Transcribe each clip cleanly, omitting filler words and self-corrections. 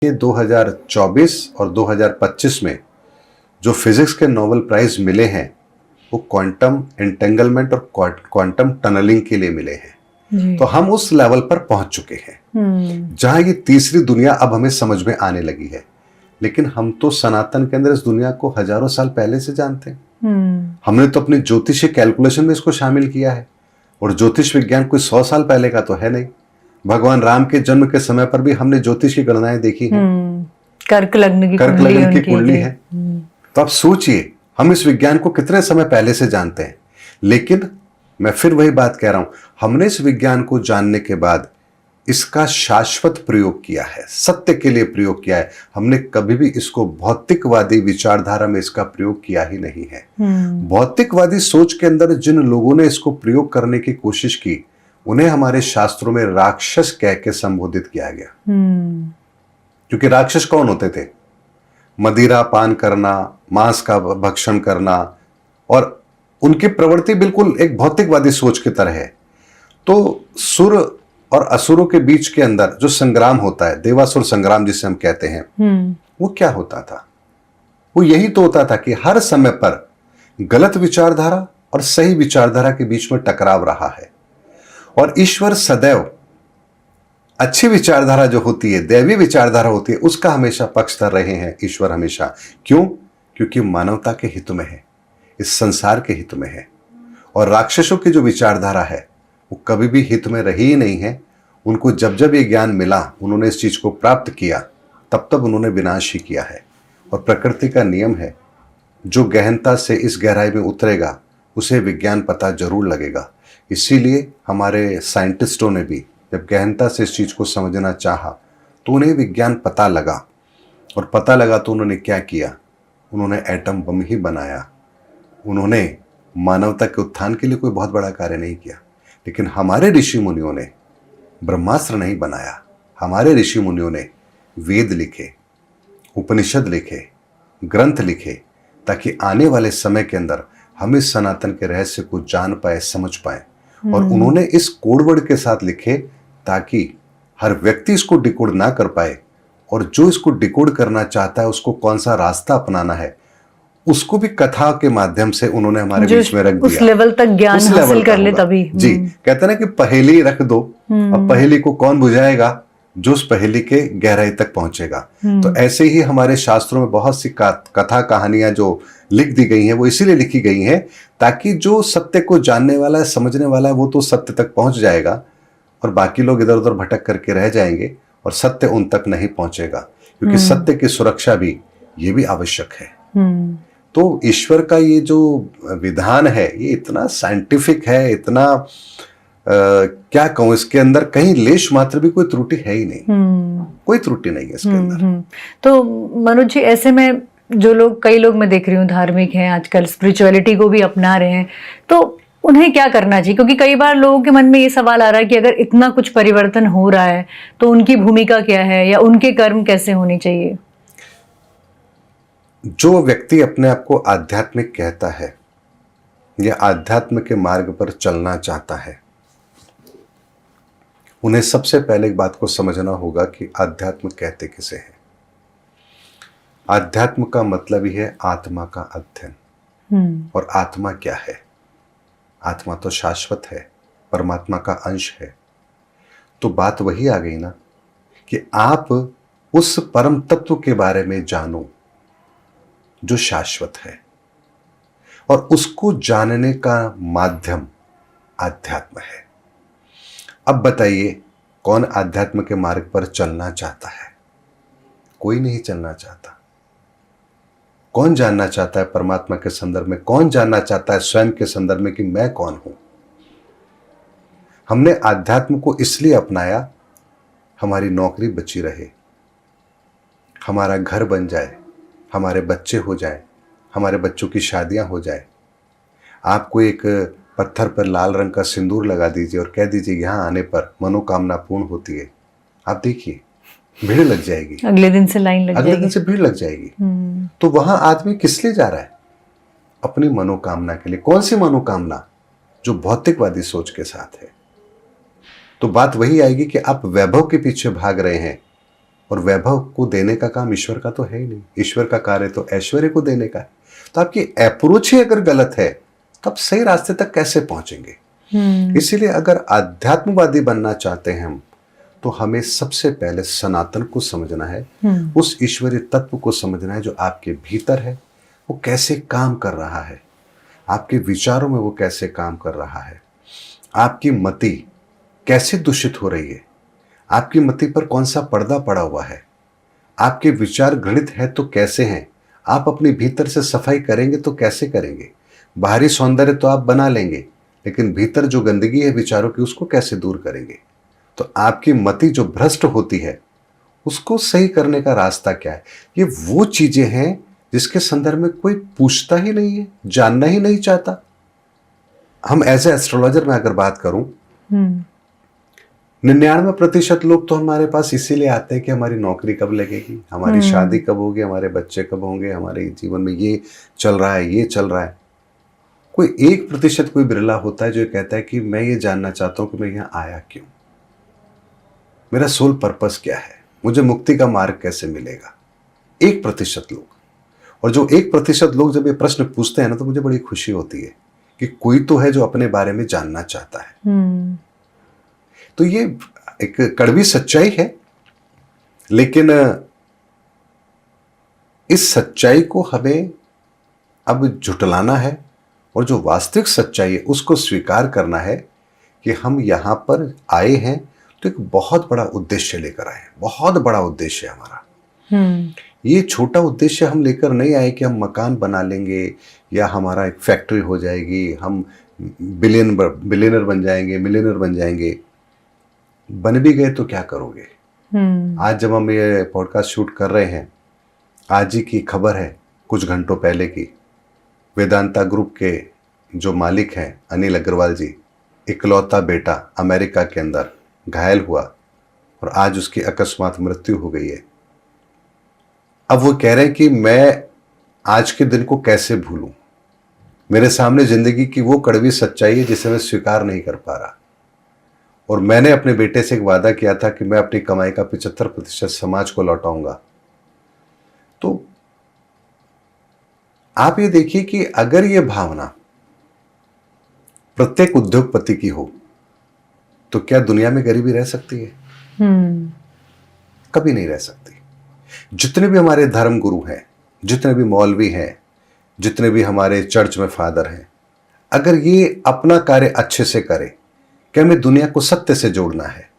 ये 2024 और 2025 में जो फिजिक्स के नोबेल प्राइज मिले हैं वो क्वांटम एंटेंगलमेंट और क्वांटम टनलिंग के लिए मिले हैं। तो हम उस लेवल पर पहुंच चुके हैं जहां ये तीसरी दुनिया अब हमें समझ में आने लगी है। लेकिन हम तो सनातन के अंदर इस दुनिया को हजारों साल पहले से जानते हैं। हमने तो अपने ज्योतिषीय कैलकुलेशन में इसको शामिल किया है और ज्योतिष विज्ञान कोई 100 साल पहले का तो है नहीं। भगवान राम के जन्म के समय पर भी हमने ज्योतिष की गणनाएं देखी हैं। कर्क लग्न की कुंडली है। तो आप सोचिए हम इस विज्ञान को कितने समय पहले से जानते हैं। लेकिन मैं फिर वही बात कह रहा हूं, हमने इस विज्ञान को जानने के बाद इसका शाश्वत प्रयोग किया है, सत्य के लिए प्रयोग किया है। हमने कभी भी इसको भौतिकवादी विचारधारा में इसका प्रयोग किया ही नहीं है। भौतिकवादी सोच के अंदर जिन लोगों ने इसको प्रयोग करने की कोशिश की उन्हें हमारे शास्त्रों में राक्षस कह के संबोधित किया गया। क्योंकि राक्षस कौन होते थे? मदिरा पान करना, मांस का भक्षण करना, और उनकी प्रवृत्ति बिल्कुल एक भौतिकवादी सोच की तरह है। तो सुर और असुरों के बीच के अंदर जो संग्राम होता है, देवासुर संग्राम जिसे हम कहते हैं, वो क्या होता था? वो यही तो होता था कि हर समय पर गलत विचारधारा और सही विचारधारा के बीच में टकराव रहा है। और ईश्वर सदैव अच्छी विचारधारा जो होती है, दैवी विचारधारा होती है, उसका हमेशा पक्षधर रहे हैं ईश्वर हमेशा। क्यों? क्योंकि मानवता के हित में है, इस संसार के हित में है। और राक्षसों की जो विचारधारा है वो कभी भी हित में रही ही नहीं है। उनको जब जब ये ज्ञान मिला, उन्होंने इस चीज को प्राप्त किया, तब तब उन्होंने विनाश ही किया है। और प्रकृति का नियम है, जो गहनता से इस गहराई में उतरेगा उसे विज्ञान पता जरूर लगेगा। इसीलिए हमारे साइंटिस्टों ने भी जब गहनता से इस चीज को समझना चाहा तो उन्हें विज्ञान पता लगा। और पता लगा तो उन्होंने क्या किया? उन्होंने एटम बम ही बनाया। उन्होंने मानवता के उत्थान के लिए कोई बहुत बड़ा कार्य नहीं किया। लेकिन हमारे ऋषि मुनियों ने ब्रह्मास्त्र नहीं बनाया। हमारे ऋषि मुनियों ने वेद लिखे, उपनिषद लिखे, ग्रंथ लिखे, ताकि आने वाले समय के अंदर हम इस सनातन के रहस्य को जान पाए, समझ पाए। और उन्होंने इस कोडवर्ड के साथ लिखे ताकि हर व्यक्ति इसको डिकोड ना कर पाए, और जो इसको डिकोड करना चाहता है उसको कौन सा रास्ता अपनाना है उसको भी कथा के माध्यम से उन्होंने हमारे बीच में रख दिया। उस लेवल तक ज्ञान हासिल कर ले तभी। जी, कहते ना कि पहेली रख दो, अब पहेली को कौन बुझाएगा? जो उस पहेली के गहराई तक पहुंचेगा। तो ऐसे ही हमारे शास्त्रों में बहुत सी कथा कहानियां जो लिख दी गई हैं वो इसीलिए लिखी गई हैं ताकि जो सत्य को जानने वाला है, समझने वाला है, वो तो सत्य तक पहुंच जाएगा और बाकी लोग इधर उधर भटक करके रह जाएंगे और सत्य उन तक नहीं पहुंचेगा। क्योंकि सत्य की सुरक्षा भी ये भी आवश्यक है। तो ईश्वर का ये जो विधान है ये इतना साइंटिफिक है, इतना क्या कहूं, इसके अंदर कहीं लेश मात्र भी कोई त्रुटि है ही नहीं। कोई त्रुटि नहीं है इसके अंदर। तो मनोज जी, ऐसे में जो लोग, कई लोग मैं देख रही हूँ धार्मिक हैं, आजकल स्पिरिचुअलिटी को भी अपना रहे हैं, तो उन्हें क्या करना चाहिए? क्योंकि कई बार लोगों के मन में ये सवाल आ रहा है कि अगर इतना कुछ परिवर्तन हो रहा है तो उनकी भूमिका क्या है या उनके कर्म कैसे होने चाहिए? जो व्यक्ति अपने आप को आध्यात्मिक कहता है या आध्यात्म के मार्ग पर चलना चाहता है, उन्हें सबसे पहले एक बात को समझना होगा कि आध्यात्म कहते किसे हैं। आध्यात्म का मतलब ही है आत्मा का अध्ययन। और आत्मा क्या है? आत्मा तो शाश्वत है, परमात्मा का अंश है। तो बात वही आ गई ना कि आप उस परम तत्व के बारे में जानो जो शाश्वत है, और उसको जानने का माध्यम आध्यात्म है। अब बताइए, कौन आध्यात्म के मार्ग पर चलना चाहता है? कोई नहीं चलना चाहता। कौन जानना चाहता है परमात्मा के संदर्भ में? कौन जानना चाहता है स्वयं के संदर्भ में कि मैं कौन हूं? हमने आध्यात्म को इसलिए अपनाया हमारी नौकरी बची रहे, हमारा घर बन जाए, हमारे बच्चे हो जाए, हमारे बच्चों की शादियां हो जाए। आपको एक पत्थर पर लाल रंग का सिंदूर लगा दीजिए और कह दीजिए यहां आने पर मनोकामना पूर्ण होती है। आप देखिए भीड़ लग जाएगी, अगले दिन से लाइन लग जाएगी, अगले दिन से भीड़ लग जाएगी। तो वहां आदमी किस लिए जा रहा है? अपनी मनोकामना के लिए। कौन सी मनोकामना? जो भौतिकवादी सोच के साथ है। तो बात वही आएगी कि आप वैभव के पीछे भाग रहे हैं और वैभव को देने का काम ईश्वर का तो है ही नहीं। ईश्वर का कार्य तो ऐश्वर्य को देने का है। तो आपकी अप्रोच ही अगर गलत है तो आप सही रास्ते तक कैसे पहुंचेंगे? इसीलिए अगर आध्यात्मवादी बनना चाहते हैं हम, तो हमें सबसे पहले सनातन को समझना है, उस ईश्वरीय तत्व को समझना है जो आपके भीतर है, वो कैसे काम कर रहा है, आपके विचारों में वो कैसे काम कर रहा है, आपकी मति कैसे दूषित हो रही है, आपकी मति पर कौन सा पर्दा पड़ा हुआ है, आपके विचार घृणित है तो कैसे हैं, आप अपने भीतर से सफाई करेंगे तो कैसे करेंगे। बाहरी सौंदर्य तो आप बना लेंगे, लेकिन भीतर जो गंदगी है विचारों की उसको कैसे दूर करेंगे। तो आपकी मति जो भ्रष्ट होती है उसको सही करने का रास्ता क्या है, ये वो चीजें हैं जिसके संदर्भ में कोई पूछता ही नहीं है, जानना ही नहीं चाहता। हम एज ए एस्ट्रोलॉजर में अगर बात करूं, 99% लोग तो हमारे पास इसीलिए आते हैं कि हमारी नौकरी कब लगेगी, हमारी शादी कब होगी, हमारे बच्चे कब होंगे, हमारे जीवन में ये चल रहा है, ये चल रहा है। कोई 1% कोई बिरला होता है जो कहता है कि मैं ये जानना चाहता हूं कि मैं यहां आया क्यों, मेरा सोल पर्पस क्या है, मुझे मुक्ति का मार्ग कैसे मिलेगा। 1% लोग। और जो 1% लोग जब ये प्रश्न पूछते हैं ना, तो मुझे बड़ी खुशी होती है कि कोई तो है जो अपने बारे में जानना चाहता है। तो ये एक कड़वी सच्चाई है, लेकिन इस सच्चाई को हमें अब झुटलाना है और जो वास्तविक सच्चाई है उसको स्वीकार करना है कि हम यहां पर आए हैं तो एक बहुत बड़ा उद्देश्य लेकर आए हैं। बहुत बड़ा उद्देश्य है हमारा। ये छोटा उद्देश्य हम लेकर नहीं आए कि हम मकान बना लेंगे या हमारा एक फैक्ट्री हो जाएगी, हम बिलियनर बन जाएंगे, मिलियनर बन जाएंगे। बन भी गए तो क्या करोगे। आज जब हम ये पॉडकास्ट शूट कर रहे हैं, आज ही की खबर है कुछ घंटों पहले की, वेदांता ग्रुप के जो मालिक हैं अनिल अग्रवाल जी, इकलौता बेटा अमेरिका के अंदर घायल हुआ और आज उसकी अकस्मात मृत्यु हो गई है। अब वो कह रहे हैं कि मैं आज के दिन को कैसे भूलूं, मेरे सामने जिंदगी की वो कड़वी सच्चाई है जिसे मैं स्वीकार नहीं कर पा रहा। और मैंने अपने बेटे से एक वादा किया था कि मैं अपनी कमाई का 75% समाज को लौटाऊंगा। तो आप ये देखिए कि अगर ये भावना प्रत्येक उद्योगपति की हो तो क्या दुनिया में गरीबी रह सकती है? कभी नहीं रह सकती। जितने भी हमारे धर्म गुरु हैं, जितने भी मौलवी हैं, जितने भी हमारे चर्च में फादर हैं, अगर ये अपना कार्य अच्छे से करें कि हमें दुनिया को सत्य से जोड़ना है,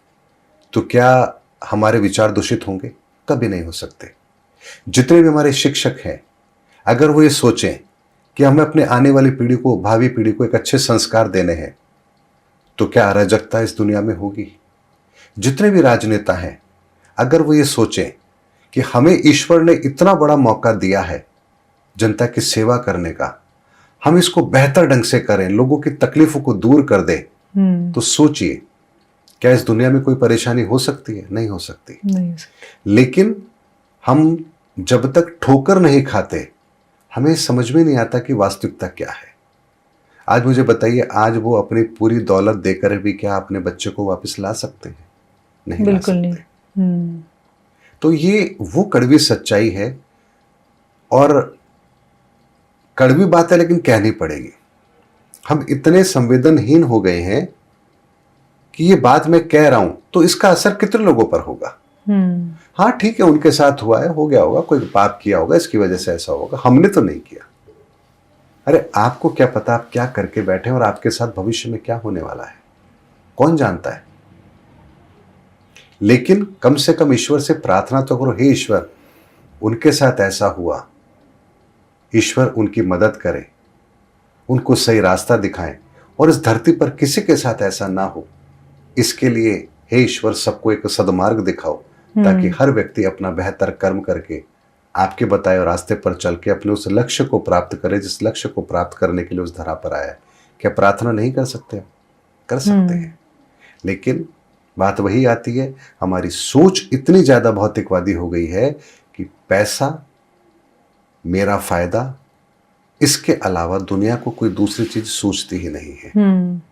तो क्या हमारे विचार दूषित होंगे? कभी नहीं हो सकते। जितने भी हमारे शिक्षक हैं, अगर वो ये सोचें कि हमें अपने आने वाली पीढ़ी को, भावी पीढ़ी को एक अच्छे संस्कार देने हैं, तो क्या अराजकता इस दुनिया में होगी? जितने भी राजनेता हैं, अगर वो ये सोचें कि हमें ईश्वर ने इतना बड़ा मौका दिया है जनता की सेवा करने का, हम इसको बेहतर ढंग से करें, लोगों की तकलीफों को दूर कर दें, तो सोचिए क्या इस दुनिया में कोई परेशानी हो सकती है? नहीं हो सकती। लेकिन हम जब तक ठोकर नहीं खाते, हमें समझ में नहीं आता कि वास्तविकता क्या है। आज मुझे बताइए, आज वो अपनी पूरी दौलत देकर भी क्या अपने बच्चे को वापस ला सकते हैं? नहीं, बिल्कुल नहीं। तो ये वो कड़वी सच्चाई है और कड़वी बात है, लेकिन कहनी पड़ेगी। हम इतने संवेदनहीन हो गए हैं कि ये बात मैं कह रहा हूं तो इसका असर कितने लोगों पर होगा। हाँ ठीक है, उनके साथ हुआ है, हो गया होगा, कोई पाप किया होगा, इसकी वजह से ऐसा होगा, हमने तो नहीं किया। अरे आपको क्या पता आप क्या करके बैठे और आपके साथ भविष्य में क्या होने वाला है, कौन जानता है। लेकिन कम से कम ईश्वर से प्रार्थना तो करो, हे ईश्वर उनके साथ ऐसा हुआ, ईश्वर उनकी मदद करे, उनको सही रास्ता दिखाएं और इस धरती पर किसी के साथ ऐसा ना हो। इसके लिए हे ईश्वर सबको एक सदमार्ग दिखाओ, ताकि हर व्यक्ति अपना बेहतर कर्म करके आपके बताए हुए रास्ते पर चल के अपने उस लक्ष्य को प्राप्त करे जिस लक्ष्य को प्राप्त करने के लिए उस धरा पर आया है। क्या प्रार्थना नहीं कर सकते? कर सकते हैं, लेकिन बात वही आती है, हमारी सोच इतनी ज्यादा भौतिकवादी हो गई है कि पैसा, मेरा फायदा, इसके अलावा दुनिया को कोई दूसरी चीज सोचती ही नहीं है।